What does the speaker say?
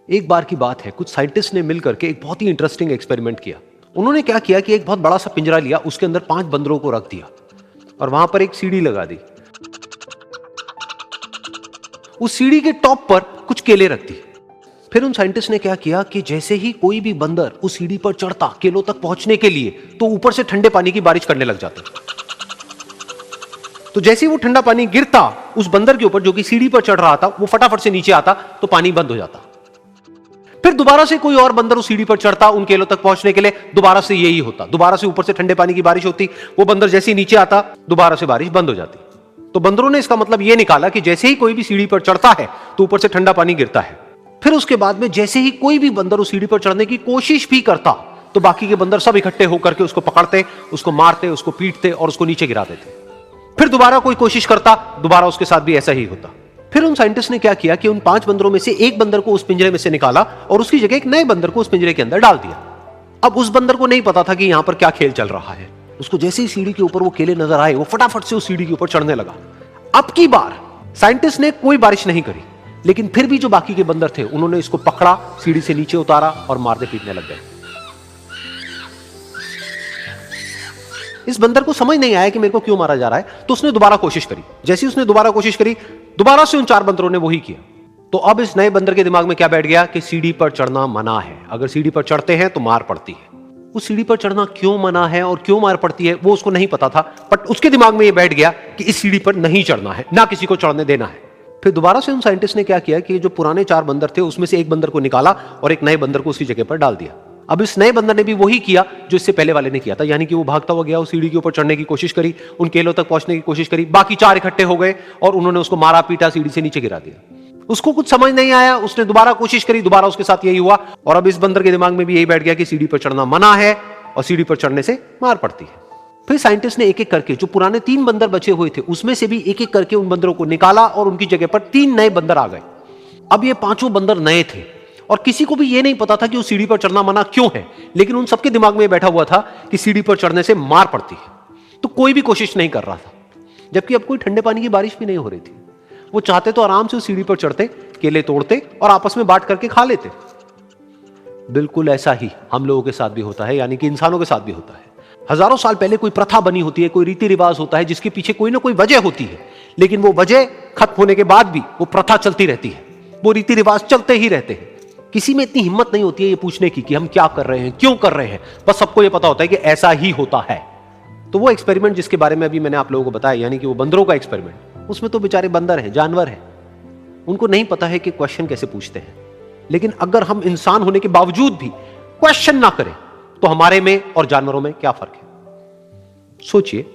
एक बार की बात है, कुछ साइंटिस्ट ने मिलकर के एक बहुत ही इंटरेस्टिंग एक्सपेरिमेंट किया। उन्होंने क्या किया कि एक बहुत बड़ा सा पिंजरा लिया, उसके अंदर 5 बंदरों को रख दिया और वहां पर एक सीढ़ी लगा दी। उस सीढ़ी के टॉप पर कुछ केले रख दी। फिर उन साइंटिस्ट ने क्या किया कि जैसे ही कोई भी बंदर उस सीढ़ी पर चढ़ता केलों तक पहुंचने के लिए, तो ऊपर से ठंडे पानी की बारिश करने लग जाते। तो जैसे ही वो ठंडा पानी गिरता उस बंदर के ऊपर जो कि सीढ़ी पर चढ़ रहा था, वो फटाफट से नीचे आता तो पानी बंद हो जाता। फिर दोबारा से कोई और बंदर उस सीढ़ी पर चढ़ता उन केलों तक पहुंचने के लिए, दोबारा से यही होता। दोबारा से ऊपर से ठंडे पानी की बारिश होती, वो बंदर जैसे ही नीचे आता दोबारा से बारिश बंद हो जाती। तो बंदरों ने इसका मतलब यह निकाला कि जैसे ही कोई भी सीढ़ी पर चढ़ता है तो ऊपर से ठंडा पानी गिरता है। फिर उसके बाद में जैसे ही कोई भी बंदर उस सीढ़ी पर चढ़ने की कोशिश भी करता तो बाकी के बंदर सब इकट्ठे होकर के उसको पकड़ते, उसको मारते, उसको पीटते और उसको नीचे गिरा देते। फिर दोबारा कोई कोशिश करता, दोबारा उसके साथ भी ऐसा ही होता। फिर उन साइंटिस्ट ने क्या किया कि उन 5 बंदरों में से एक बंदर को उस पिंजरे में से निकाला और उसकी जगह एक नए बंदर को उस पिंजरे के अंदर डाल दिया। अब उस बंदर को नहीं पता था कि यहां पर क्या खेल चल रहा है। उसको जैसे ही सीढ़ी के ऊपर वो केले नजर आए, वो फटाफट से उस सीढ़ी के ऊपर चढ़ने लगा। अब की बार साइंटिस्ट ने कोई बारिश नहीं करी, लेकिन फिर भी जो बाकी के बंदर थे उन्होंने इसको पकड़ा, सीढ़ी से नीचे उतारा और मारने पीटने लग गए। इस बंदर को समझ नहीं आया कि मेरे को क्यों मारा जा रहा है, तो उसने दोबारा कोशिश करी। जैसे ही उसने दोबारा कोशिश करी, दोबारा से उन 4 बंदरों ने वही किया। तो अब इस नए बंदर के दिमाग में क्या बैठ गया कि सीढ़ी पर चढ़ना मना है, अगर सीढ़ी पर चढ़ते हैं तो मार पड़ती है। उस सीढ़ी पर चढ़ना क्यों मना है और क्यों मार पड़ती है वो उसको नहीं पता था, बट उसके दिमाग में यह बैठ गया कि इस सीढ़ी पर नहीं चढ़ना है, ना किसी को चढ़ने देना है। फिर दोबारा से उन साइंटिस्ट ने क्या किया कि जो पुराने 4 बंदर थे उसमें से एक बंदर को निकाला और एक नए बंदर को उसकी जगह पर डाल दिया। अब इस नए बंदर ने भी वही किया जो इससे पहले वाले ने किया था, यानी कि वो भागता हुआ गया, उस सीढ़ी के ऊपर चढ़ने की कोशिश करी, उन केलों तक पहुंचने की कोशिश करी। बाकी 4 इकट्ठे हो गए और उन्होंने उसको मारा पीटा, सीढ़ी से नीचे गिरा दिया। उसको कुछ समझ नहीं आया, उसने दोबारा कोशिश करी, दोबारा उसके साथ यही हुआ। और अब इस बंदर के दिमाग में भी यही बैठ गया कि सीढ़ी पर चढ़ना मना है और सीढ़ी पर चढ़ने से मार पड़ती है। फिर साइंटिस्ट ने एक एक करके जो पुराने 3 बंदर बचे हुए थे उसमें से भी एक एक करके उन बंदरों को निकाला और उनकी जगह पर 3 नए बंदर आ गए। अब ये 5 बंदर नए थे और किसी को भी ये नहीं पता था कि उस सीढ़ी पर चढ़ना मना क्यों है, लेकिन उन सबके दिमाग में बैठा हुआ था कि सीढ़ी पर चढ़ने से मार पड़ती है। तो कोई भी कोशिश नहीं कर रहा था, जबकि अब कोई ठंडे पानी की बारिश भी नहीं हो रही थी। वो चाहते तो आराम से उस सीढ़ी पर चढ़ते, केले तोड़ते और आपस में बांट करके खा लेते। बिल्कुल ऐसा ही हम लोगों के साथ भी होता है, यानी कि इंसानों के साथ भी होता है। हजारों साल पहले कोई प्रथा बनी होती है, कोई रीति रिवाज होता है जिसके पीछे कोई ना कोई वजह होती है, लेकिन वो वजह खत्म होने के बाद भी वो प्रथा चलती रहती है, वो रीति रिवाज चलते ही रहते हैं। किसी में इतनी हिम्मत नहीं होती है ये पूछने की कि हम क्या कर रहे हैं, क्यों कर रहे हैं, बस सबको ये पता होता है कि ऐसा ही होता है। तो वो एक्सपेरिमेंट जिसके बारे में अभी मैंने आप लोगों को बताया, यानी कि वो बंदरों का एक्सपेरिमेंट, उसमें तो बेचारे बंदर हैं, जानवर हैं, उनको नहीं पता है कि क्वेश्चन कैसे पूछते हैं। लेकिन अगर हम इंसान होने के बावजूद भी क्वेश्चन ना करें तो हमारे में और जानवरों में क्या फर्क है? सोचिए।